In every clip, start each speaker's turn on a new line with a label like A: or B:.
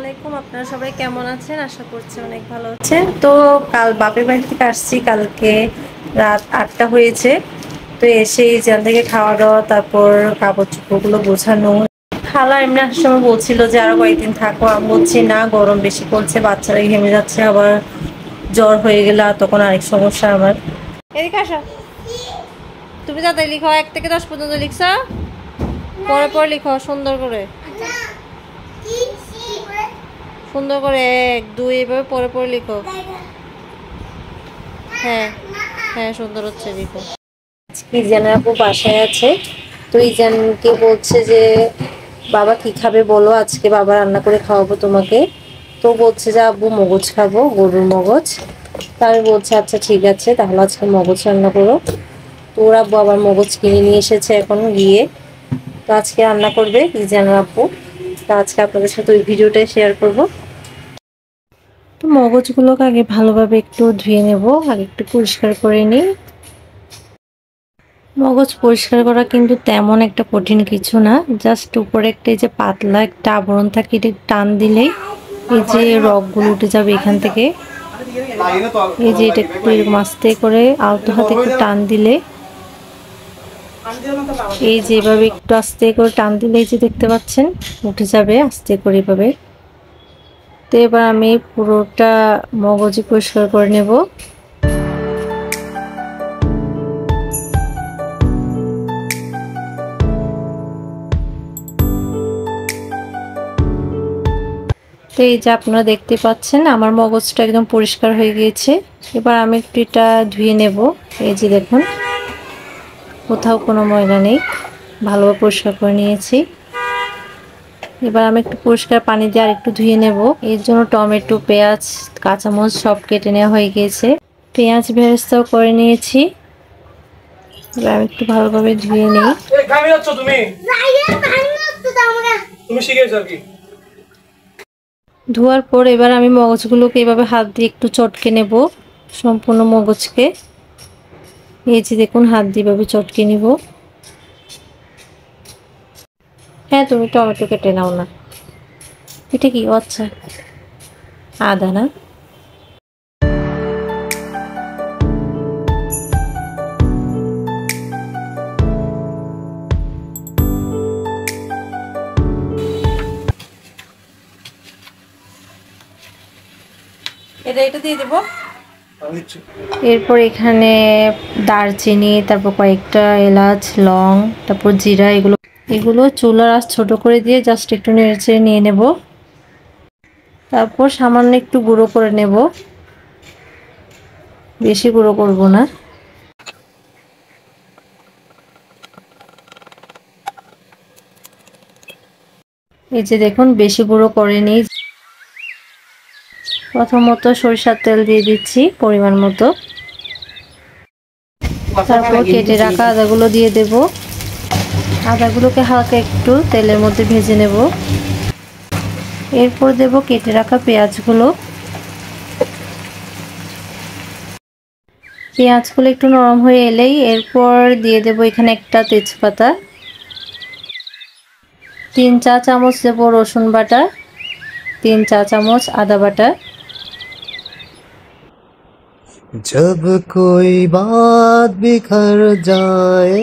A: আলাইকুম, আপনারা সবাই কেমন আছেন? আশা করছি অনেক ভালো আছেন। তো কাল বাপের বাড়ি থেকে আসছি, কালকে রাত 8টা হয়েছে। তো এসে এখান থেকে খাওয়া দাওয়া, তারপর কাপড় চোপড়গুলো গোছানো। খালা এমনি আসার সময় বলছিল যে আরো কয়েকদিন থাকো, আমি বলছি না, গরম বেশি পড়ছে, বাচ্চারা ঘেমে যাচ্ছে, আবার জ্বর হয়ে গেলে তখন আরেক সমস্যা আমার। এদিকে আসো, তুমি যাতে লিখো 1 থেকে 10 পর্যন্ত লিখছ, পরে পরে লিখো সুন্দর করে, সুন্দর করে 1 2 এভাবে পরে পরে লিখো। হ্যাঁ হ্যাঁ, সুন্দর হচ্ছে, লিখো। ইজানের আপু বাসায় আছে, তো ইজানকে বলছে যে বাবা কি খাবে বলো, আজকে বাবা রান্না করে খাওয়াবো তোমাকে। তো বলছে যে আব্বু মগজ খাবো, গরুর মগজ। তা আমি বলছি আচ্ছা ঠিক আছে, তাহলে আজকে মগজ রান্না করো। তো ওর আব্বু আবার মগজ কিনে নিয়ে এসেছে এখন গিয়ে। তো আজকে রান্না করবে ইজানের আপু। তো আজকে আপনাদের সাথে ওই ভিডিওটাই শেয়ার করব। তো মগজগুলোকে আগে ভালোভাবে একটু ধুয়ে নেব, আগে একটু পরিষ্কার করে নিই। মগজ পরিষ্কার করা কিন্তু তেমন একটা কঠিন কিছু না, জাস্ট উপরে একটা এই যে পাতলা একটা আবরণ থাকে, এটা টান দিলেই এই যে রগগুলো উঠে যাবে এখান থেকে। এই যে এটা একটু আস্তে করে আলতো হাতে একটু টান দিলে, এই যে এভাবে একটু আস্তে করে টান দিলে এই যে দেখতে পাচ্ছেন উঠে যাবে আস্তে করে এভাবে। তো এবার আমি পুরোটা মগজই পরিষ্কার করে নেব। তো এই যে আপনারা দেখতে পাচ্ছেন আমার মগজটা একদম পরিষ্কার হয়ে গিয়েছে। এবার আমি একটু এটা ধুয়ে নেব। এই যে দেখুন কোথাও কোনো ময়লা নেই, ভালোভাবে পরিষ্কার করে নিয়েছি। এবার আমি একটু পরিষ্কার পানি দিয়ে আর একটু ধুয়ে নেব। এর জন্য টমেটো, পেঁয়াজ, কাঁচামরিচ সব কেটে নেওয়া হয়ে গিয়েছে। পেঁয়াজ বেরেস্তাও করে নিয়েছি। এবার আমি একটু ভালোভাবে ধুয়ে নিই। ধোয়ার পর এবার আমি মগজগুলোকে এভাবে হাত দিয়ে একটু চটকে নেব, সম্পূর্ণ মগজকে। এই যে দেখুন হাত দিয়ে এভাবে চটকে নিব। হ্যাঁ, তুমি টমেটো কেটে নাও না। এটা কি? আচ্ছা, আদা না। এটা দিয়ে দেব। এরপর এখানে দারচিনি, তারপর কয়েকটা এলাচ, লং, তারপর জিরা, এগুলো চুলার আঁচ ছোট করে দিয়ে জাস্ট একটু নেড়েচেড়ে নিয়ে নেব। তারপর সামান্য একটু গুঁড়ো করে নেব, বেশি গুঁড়ো করব না। এই যে দেখুন বেশি গুঁড়ো করে নিই। প্রথমত সরিষার তেল দিয়ে দিচ্ছি পরিমাণ মতো, তারপর কেটে রাখা আদাগুলো দিয়ে দেব। আদাগুলোকে হালকা একটু তেলের মধ্যে ভেজে নেব। এরপর দেব কেটে রাখা পেঁয়াজগুলো। পেঁয়াজগুলো একটু নরম হয়ে এলেই এরপর দিয়ে দেব এখানে একটা তেজপাতা, 3 চা চামচ দেব রসুন বাটা, 3 চা চামচ আদা বাটা।
B: जब कोई बात बिखर जाए,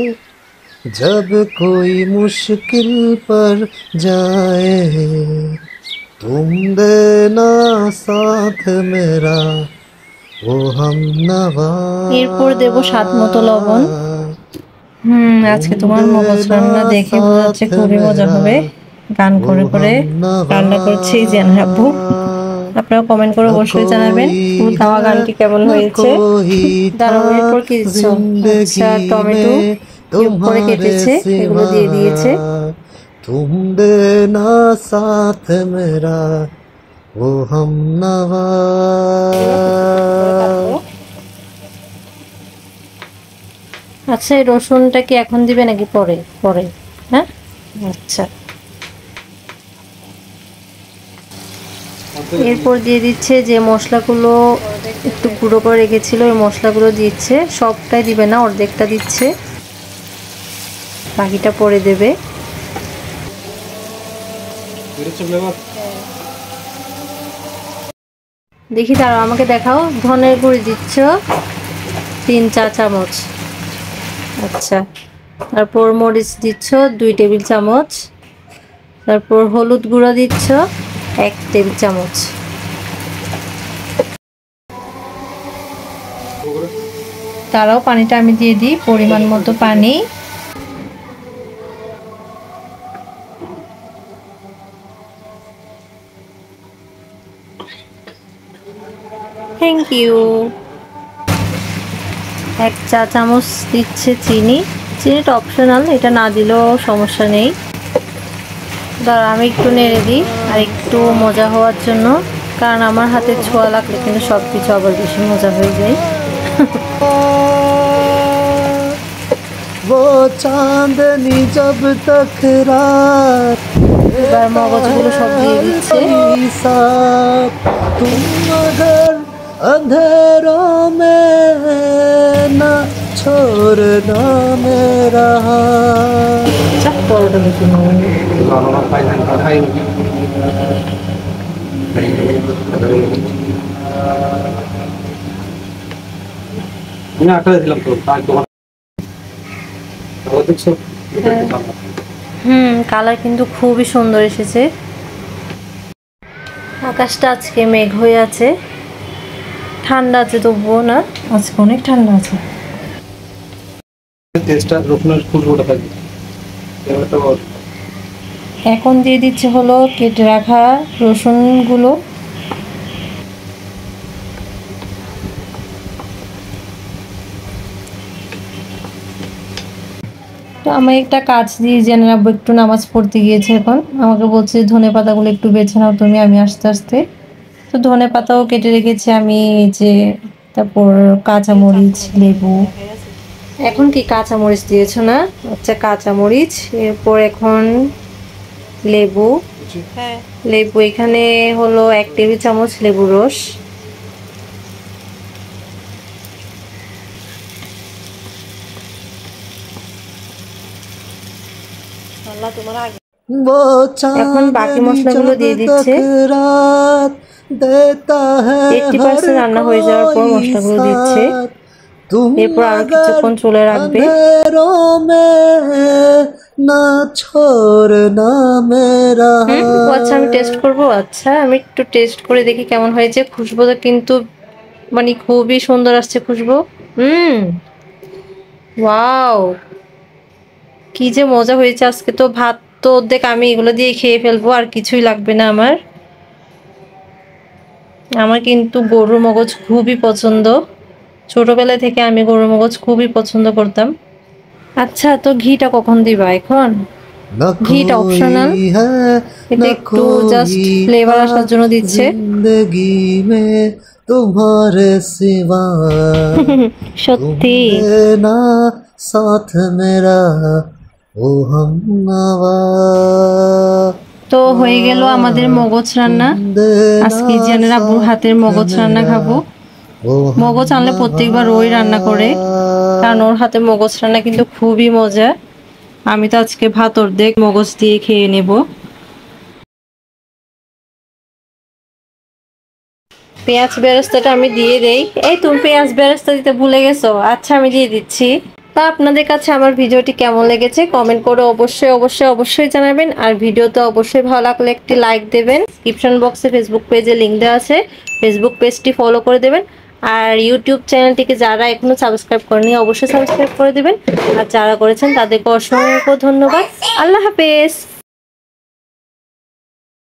B: जब कोई मुश्किल पर जाए, तुम देना साथ मेरा वो हमनवा।
A: এরপর দেব স্বাদ মতো লবণ। আজকে তোমার মগজ রান্না দেখে বোঝা যাচ্ছে খুবই মজা হবে। গান করে করে রান্না করছি জানার আব্বু। আপনারা কমেন্ট করে অবশ্যই জানাবেন ফুল গাওয়া গানটি কেমন হয়েছে। দাঁড়ানো, এরপর কি দিচ্ছ? আচ্ছা, টমেটো করে কেটেছে, এগুলো দিয়ে দিয়েছে।
B: तुम देना साथ मेरा वो हमनवा।
A: আচ্ছা, এই রসুনটা কি এখন দিবে নাকি পরে? পরে, হ্যাঁ আচ্ছা। এরপর দিয়ে দিচ্ছে যে মশলাগুলো একটু গুঁড়ো করে রেখেছিল, এই মশলাগুলো দিচ্ছে। সবটাই দিবে না, অর্ধেকটা দিচ্ছে, বাকিটা পরে দেবে। দেখি দাঁড়াও, আমাকে দেখাও। ধনের গুঁড়ি দিচ্ছ 3 চা চামচ। আচ্ছা, তারপর মরিচ দিচ্ছ 2 টেবিল চামচ। তারপর হলুদ গুঁড়ো দিচ্ছ 1 টেবিল চামচ। তারাও পানিটা আমি দিয়ে দিই, পরিমাণ মতো পানি। Thank you. 1 চা চামচ দিচ্ছে চিনি। চিনিটা অপশনাল, এটা না দিলেও সমস্যা নেই। দাঁড়া, আমি একটু নেড়ে দিই আর একটু মজা হওয়ার জন্য, কারণ আমার হাতে ছোঁয়া লাগলে কিন্তু সব কিছু আবার বেশি মজা হয়ে যায়।
B: वो चांदनी जब तक रात
A: এবার মগজগুলো সব দিয়ে দিচ্ছে।
B: साथ तुम अगर अंधेरों में ना छोड़ना मेरा हाथ।
A: চাপ পরোটা দেখি
C: আমি আঁকড়ে দিলাম তো তাই তোমার দেখছো।
A: কালার কিন্তু খুবই সুন্দর এসেছে। আকাশটা আজকে মেঘ হয়ে আছে, ঠান্ডা আছে তবুও না, আজকে অনেক ঠান্ডা আছে।
C: টেস্টটা রসুনের ফুলটা থাকবে এবার তো
A: এখন দিয়ে দিচ্ছে হলো কেটে রাখা রসুনগুলো। তো আমি একটা কাজ দিয়ে জেনে রাখবো, একটু নামাজ পড়তে গিয়েছে, এখন আমাকে বলছে ধনে পাতাগুলো একটু বেছে নাও তুমি, আমি আস্তে আস্তে। তো ধনে পাতাও কেটে রেখেছি আমি, এই যে। তারপর কাঁচামরিচ, লেবু। এখন কি কাঁচামরিচ দিয়েছো না? আচ্ছা, কাঁচামরিচ, এরপর এখন লেবু। লেবু এখানে হলো 1 টেবিল চামচ লেবুর রস।
B: वो
A: এখন বাকি
B: चांदनी
A: মশলাগুলো
B: जब
A: দিয়ে
B: तक
A: দিচ্ছে।
B: रात देता है
A: 80% রান্না হয়ে যাওয়ার পর মশলাগুলো দিচ্ছে।
B: तुम
A: এরপর আরো
B: अगर
A: কিছুক্ষণ চুলে রাখবে।
B: अंधेरों में ना छोड़ना मेरा
A: ও আচ্ছা, আমি টেস্ট করব। আচ্ছা, আমি একটু টেস্ট করে দেখি কেমন হয়েছে। খুশবুটা কিন্তু মানে খুবই সুন্দর আসছে খুশবু। ওয়াও, কি যে মজা হয়েছে। আজকে তো ভাত তো অর্ধেক আমি এগুলো দিয়ে খেয়ে ফেলবো, আর কিছুই লাগবে না আমার। আমার কিন্তু গরুর মগজ খুবই পছন্দ, ছোটবেলা থেকে আমি গরুর মগজ খুবই পছন্দ করতাম। আচ্ছা, তো ঘিটা কখন দিবা এখন?
B: न
A: ঘিটা অপশনাল,
B: कोई है
A: এটা
B: न
A: একটু জাস্ট
B: कोई
A: ফ্লেভার
B: था
A: আসার জন্য দিচ্ছে।
B: जिंदगी में तुम्हारे सिवा
A: সত্যি।
B: तुम देना साथ मेरा ओ हम नवा
A: তো হয়ে গেল আমাদের মগজ রান্না। আজকে জেনের আব্বুর হাতের মগজ রান্না খাবো। মগজ আনলে প্রত্যেকবার ওই রান্না করে, কারণ ওর হাতে মগজ রান্না কিন্তু খুবই মজা। আমি তো আজকে ভাত অর্ধেক মগজ দিয়ে খেয়ে নেব। পেঁয়াজ বেরেস্তাটা আমি দিয়ে দেই। এই, তুমি পেঁয়াজ বেরেস্তা দিতে ভুলে গেছো। আচ্ছা, আমি দিয়ে দিচ্ছি। তা আপনাদের কাছে আমার ভিডিওটি কেমন লেগেছে কমেন্ট করে অবশ্যই অবশ্যই অবশ্যই জানাবেন। আর ভিডিওতে অবশ্যই ভালো লাগলে একটি লাইক দেবেন। ডিসক্রিপশন বক্সে ফেসবুক পেজে লিংক দেওয়া আছে, ফেসবুক পেজটি ফলো করে দেবেন। আর ইউটিউব চ্যানেলটিকে যারা এখনো সাবস্ক্রাইব করেনি অবশ্যই সাবস্ক্রাইব করে দেবেন, আর যারা করেছেন তাদেরকে অসংখ্য ধন্যবাদ। আল্লাহ হাফেজ।